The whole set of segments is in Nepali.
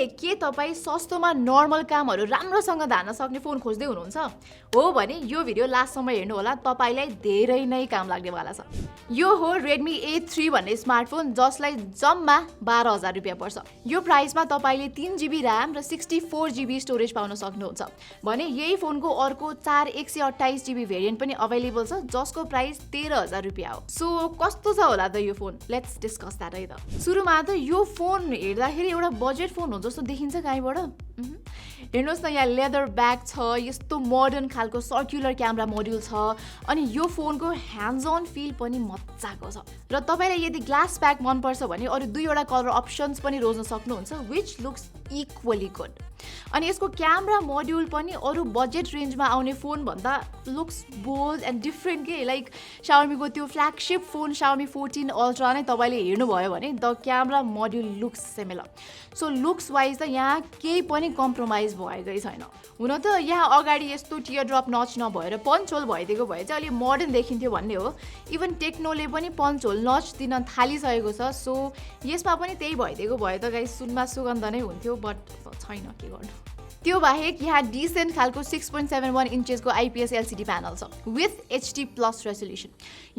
के तपाईँ सस्तोमा नर्मल कामहरू राम्रोसँग धान्न सक्ने फोन खोज्दै हुनुहुन्छ? हो भने यो भिडियो लास्टसम्म हेर्नु होला, तपाईलाई धेरै नै काम लाग्नेवाला छ। यो हो Redmi A3 भन्ने स्मार्टफोन जसलाई जम्मा 12,000 रुपियाँ पर्छ। यो प्राइसमा तपाईले 3GB र्याम र 64GB स्टोरेज पाउन सक्नुहुन्छ। भने यही फोनको अर्को 4 128GB भेरिएन्ट पनि अवेलेबल छ जसको प्राइस 13,000 रुपियाँ हो। सो कस्तो छ होला त यो फोन? लेट्स डिस्कस दैट है त। सुरुमा त यो फोन हेर्दाखेरि एउटा बजेट फोन हो जस्तो देखिन्छ कहीँबाट। हेर्नुहोस् न, यहाँ लेदर ब्याग छ, यस्तो मोडर्न खालको सर्कुलर क्यामेरा मोड्युल छ, अनि यो फोनको ह्यान्ड्स अन फिल पनि मजाको छ। र तपाईलाई यदि ग्लास ब्याग मनपर्छ भने अरू दुईवटा कलर अप्सन्स पनि रोज्न सक्नुहुन्छ, विच लुक्स इक्वली गुड। अनि यसको क्यामेरा मोड्युल पनि अरू बजेट रेन्जमा आउने फोन भन्दा लुक्स बोल्ड एन्ड डिफ्रेन्ट के। लाइक Xiaomiको त्यो फ्ल्यागशिप फोन Xiaomi 14 अल्ट्रा नै तपाईले हेर्नुभयो भने the camera module looks similar. So looks wise त यहाँ केही पनि कम्प्रोमाइज भएकै छैन। हुन त यहाँ अगाडि यस्तो टियर ड्रप नच नभएर पन्च होल भइदिएको भए चाहिँ अलि मोडर्न देखिन्थ्यो भन्ने हो। इभन टेक्नोले पनि पन्च होल नच दिन थालिसकेको छ। सो यसमा पनि त्यही भइदिएको भए त गाइस सुनमा सुगन्ध नै हुन्थ्यो, बट छैन, के गर्नु। त्यो बाहेक यहाँ डिसेन्ट खालको 6.71 इन्चेसको IPS LCD प्यानल छ विथ HD+ रेजोल्युसन।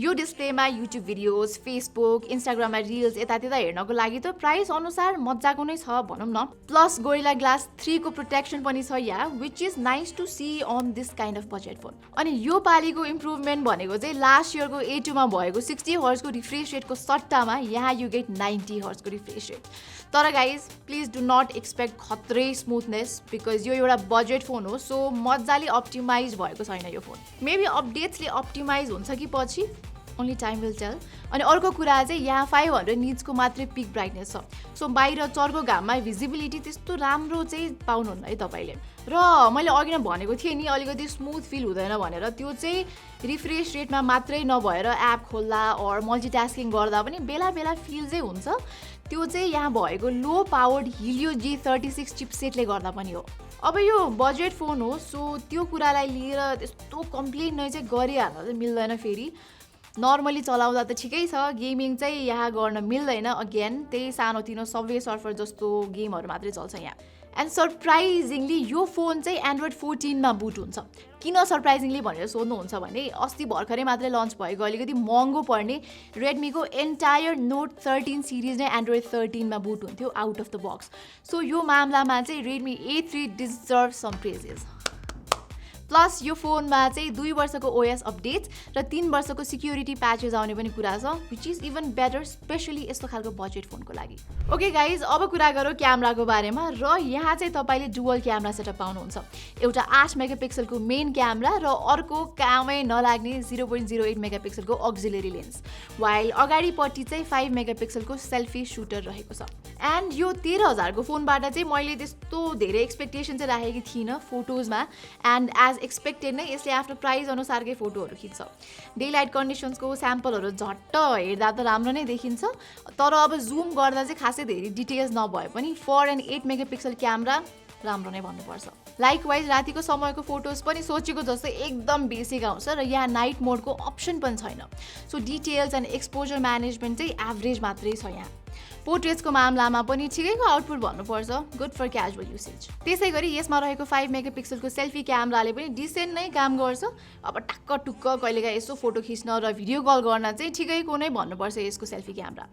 यो डिस्प्लेमा युट्युब भिडियोज, फेसबुक, इन्स्टाग्राममा रिल्स यतात्यता हेर्नको लागि त प्राइस अनुसार मजाको नै छ भनौँ न। प्लस गोरिल्ला ग्लास 3 को प्रोटेक्सन पनि छ यहाँ, which is nice to see on this kind of budget phone. अनि यो पालिको इम्प्रुभमेन्ट भनेको चाहिँ लास्ट इयरको A2 मा भएको 60 हर्जको रिफ्रेस रेटको सट्टामा यहाँ यु गेट 90 हर्जको रिफ्रेस रेट। तर guys please do not expect खत्रै स्मुथनेस, बिकज यो एउटा बजेट फोन हो। सो मजाले अप्टिमाइज भएको छैन यो फोन। मेबी अपडेट्सले अप्टिमाइज हुन्छ कि पछि, ओन्ली टाइम विल टेल। अनि अर्को कुरा चाहिँ यहाँ 500 निट्सको मात्रै पिक ब्राइटनेस छ। सो बाहिर चर्को घाममा भिजिबिलिटी त्यस्तो राम्रो चाहिँ पाउनुहुन्न है तपाईँले। र मैले अघि नै भनेको थिएँ नि अलिकति स्मुथ फिल हुँदैन भनेर, त्यो चाहिँ रिफ्रेस रेटमा मात्रै नभएर एप खोल्दा अर मल्टिटास्किङ गर्दा पनि बेला बेला फिल चाहिँ हुन्छ। त्यो चाहिँ यहाँ भएको लो पावर्ड Helio G36 चिपसेटले गर्दा पनि हो। अब यो बजेट फोन हो, सो त्यो कुरालाई लिएर त्यस्तो कम्प्लेन नै चाहिँ गरिहाल्न चाहिँ मिल्दैन। फेरि नर्मली चलाउँदा त ठिकै छ, गेमिङ चाहिँ यहाँ गर्न मिल्दैन। अगेन त्यही सानोतिनो सबवे सर्फर जस्तो गेमहरू मात्रै चल्छ यहाँ। एन्ड सरप्राइजिङली यो फोन चाहिँ एन्ड्रोइड 14 मा बुट हुन्छ। किन सरप्राइजिङली भनेर सोध्नुहुन्छ भने अस्ति भर्खरै मात्रै लन्च भएको अलिकति महँगो पर्ने रेडमीको एन्टायर नोट 13 सिरिज नै एन्ड्रोइड 13 मा बुट हुन्थ्यो out of the box. So यो मामलामा चाहिँ Redmi A3 deserve some praises. Plus यो फोनमा चाहिँ 2 वर्षको OS अपडेट्स र 3 वर्षको सिक्युरिटी प्याचेस आउने पनि कुरा छ, which is even better especially यस्तो खालको बजेट फोनको लागि। ओके गाइज, अब कुरा गरौँ क्यामेराको बारेमा। र यहाँ चाहिँ तपाईँले डुअल क्यामेरा सेटअप पाउनुहुन्छ। एउटा 8 मेगापिक्सलको मेन क्यामेरा र अर्को कामै नलाग्ने 0.08 मेगापिक्सलको अक्जिलरी लेन्स, वाइल अगाडिपट्टि चाहिँ 5 मेगापिक्सलको सेल्फी सुटर रहेको छ। एन्ड यो 13,000 को फोनबाट चाहिँ मैले त्यस्तो धेरै एक्सपेक्टेसन चाहिँ राखेकी थिइनँ फोटोजमा। एन्ड एज एक्सपेक्टेड नै यसले आफ्नो प्राइस अनुसारकै फोटोहरू खिच्छ। डे लाइट कन्डिसन्सको स्याम्पलहरू झट्ट हेर्दा त राम्रो नै देखिन्छ, तर अब जुम गर्दा चाहिँ खासै धेरै डिटेल्स नभए पनि 4 and 8 मेगापिक्सल क्यामेरा राम्रो नै भन्नुपर्छ। लाइकवाइज रातिको समयको फोटोज पनि सोचेको जस्तै एकदम बेसिक आउँछ र यहाँ नाइट मोडको अप्सन पनि छैन। So details and exposure management चाहिँ एभरेज मात्रै छ यहाँ। पोर्ट्रेट्सको मामलामा पनि ठिकैको आउटपुट भन्नुपर्छ, गुड फर क्याजुअल युसेज। त्यसै गरी यसमा रहेको 5 मेगापिक्सलको सेल्फी क्यामेराले पनि डिसेन्ट नै काम गर्छ। अब टक्क टुक्क कहिलेकाहीँ यसो फोटो खिच्न र भिडियो कल गर्न चाहिँ ठिकैको नै भन्नुपर्छ यसको सेल्फी क्यामेरा।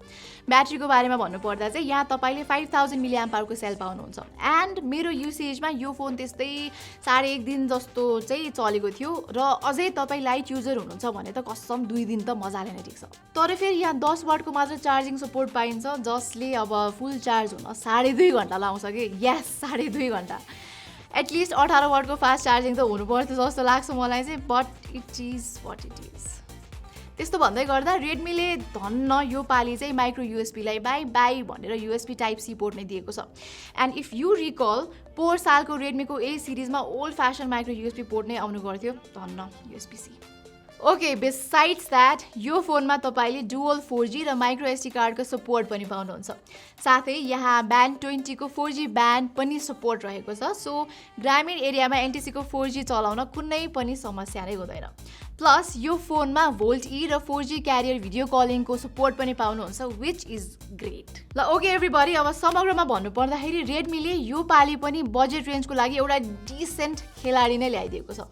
ब्याट्रीको बारेमा भन्नुपर्दा चाहिँ यहाँ तपाईँले 5000 mAh को सेल पाउनुहुन्छ। एन्ड मेरो युसेजमा यो फोन त्यस्तै 1.5 दिन जस्तो चाहिँ चलेको थियो। र अझै तपाईँ लाइट युजर हुनुहुन्छ भने त कसम 2 दिन त मजाले नै टिक्छ। तर फेरि यहाँ 10 वाटको मात्र चार्जिङ सपोर्ट पाइन्छ, जसले अब फुल चार्ज हुन 2.5 घन्टा लाउँछ कि। यस, 2.5 घन्टा। एटलिस्ट 18 वाटको फास्ट चार्जिङ त हुनु पर्थ्यो जस्तो लाग्छ मलाई चाहिँ, but it is what it is. त्यस्तो भन्दै गर्दा रेडमीले धन्न यो पालि चाहिँ माइक्रो युएसपीलाई बाई बाई भनेर USB टाइप सी पोर्ट नै दिएको छ। एन्ड इफ यु रिकल पोहोर सालको रेडमीको A सिरिजमा old fashion micro USB port नै आउनु गर्थ्यो, धन्न USB-C। ओके, बिसाइड्स द्याट यो फोनमा तपाईँले डुअल 4G र माइक्रो SD कार्डको सपोर्ट पनि पाउनुहुन्छ। साथै यहाँ ब्यान्ड 20 को 4G ब्यान्ड पनि सपोर्ट रहेको छ। सो ग्रामीण एरियामा NTC को 4G चलाउन कुनै पनि समस्या नै हुँदैन। प्लस यो फोनमा भोल्ट ई र 4G क्यारियर भिडियो कलिङको सपोर्ट पनि पाउनुहुन्छ विच इज ग्रेट। ल ओके एभ्रीबडी, अब समग्रमा भन्नुपर्दाखेरि रेडमीले यो पालि पनि बजेट रेन्जको लागि एउटा डिसेन्ट खेलाडी नै ल्याइदिएको छ।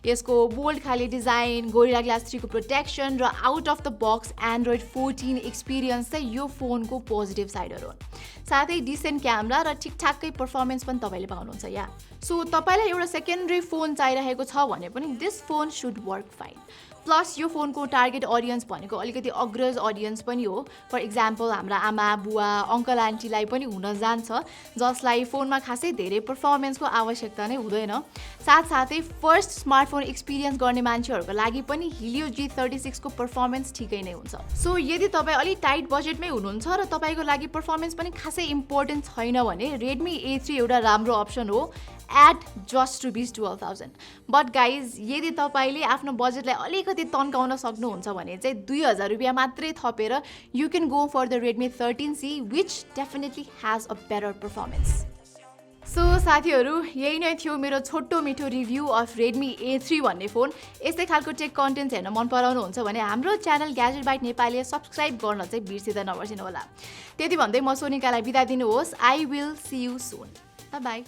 यसको बोल्ड खाले डिजाइन, गोरिल्ला ग्लास 3 को प्रोटेक्सन र out of the box Android 14 experience चाहिँ यो फोनको पोजिटिभ साइडहरू हुन्। साथै डिसेन्ट क्यामेरा र ठिकठाकै पर्फर्मेन्स पनि तपाईँले पाउनुहुन्छ यहाँ। सो तपाईँलाई एउटा सेकेन्डरी फोन चाहिरहेको छ भने पनि this phone should work fine. Plus यो फोनको टार्गेट अडियन्स भनेको अलिकति अग्रज अडियन्स पनि हो। फर इक्जाम्पल हाम्रा आमा बुवा अङ्कल आन्टीलाई पनि हुन जान्छ जसलाई फोनमा खासै धेरै पर्फर्मेन्सको आवश्यकता नै हुँदैन। साथसाथै फर्स्ट स्मार्टफोन एक्सपिरियन्स गर्ने मान्छेहरूको लागि पनि Helio G36 को पर्फर्मेन्स ठिकै नै हुन्छ। सो यदि तपाईँ अलिक टाइट बजेटमै हुनुहुन्छ र तपाईँको लागि पर्फर्मेन्स पनि खासै इम्पोर्टेन्ट छैन भने Redmi A3 एउटा राम्रो अप्सन हो at just rupees 12,000। But guys यदि तपाईँले आफ्नो बजेटलाई अलिकति तन्काउन सक्नुहुन्छ भने चाहिँ 2,000 रुपियाँ मात्रै थपेर you can go for the Redmi 13C which definitely has a better performance. So साथीहरू, यही नै थियो मेरो छोटो मिठो रिभ्यू अफ Redmi A3 भन्ने फोन। यस्तै खालको टेक कन्टेन्ट हेर्न मन पराउनुहुन्छ भने हाम्रो च्यानल ग्याजेटबाइट नेपालीले सब्सक्राइब गर्न चाहिँ बिर्सिँदै नबिर्सिनु होला। त्यति भन्दै म सोनिकालाई बिदा दिनुहोस्। I will see you soon. By by.